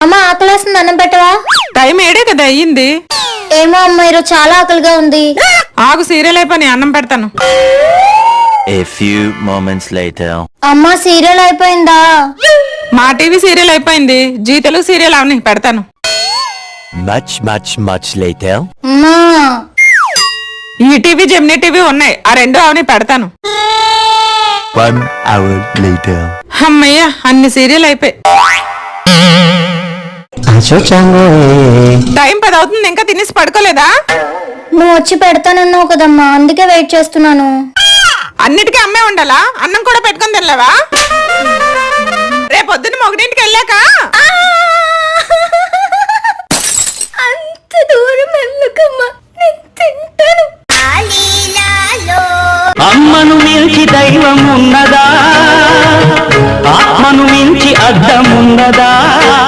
అమ్మ ఆకలేస్తుంది, అన్నం పెట్టవా? టైం 7 కదా అయ్యింది. ఏమో అమ్మ, ఈరోజు చాలా ఆకలిగా ఉంది. ఆగు, సీరియల్ అయిపోయి అన్నం పెడతాను. A few moments later. అమ్మ సీరియల్ అయిపోయిందా? మా టీవీ సీరియల్ అయిపోయింది. జీ తెలుగు సీరియల్ అవని పెడతాను. Much later. అమ్మా ఈ టీవీ జెమినీ టీవీ ఉన్నాయి, ఆ రెండు అవని పెడతాను. 1 hour later. అమ్మయ్య, అన్ని సీరియల్ అయిపోయి. టైం 10 అవుతుంది, ఇంకా తినేసి పడుకోలేదా? నువ్వు వచ్చి పెడతానన్నావు కదమ్మా, అందుకే వెయిట్ చేస్తున్నాను. అన్నిటికీ అమ్మే ఉండాలా? అన్నం కూడా పెట్టుకొని తినలేవా? రేపొద్దున మొగడింటికి వెళ్ళాక అంత దూరం ఎందుకమ్మా, నేను తింటాను. అమ్మను మించి దైవం ఉన్నదా? ఆత్మను మించి అడ్డం ఉన్నదా?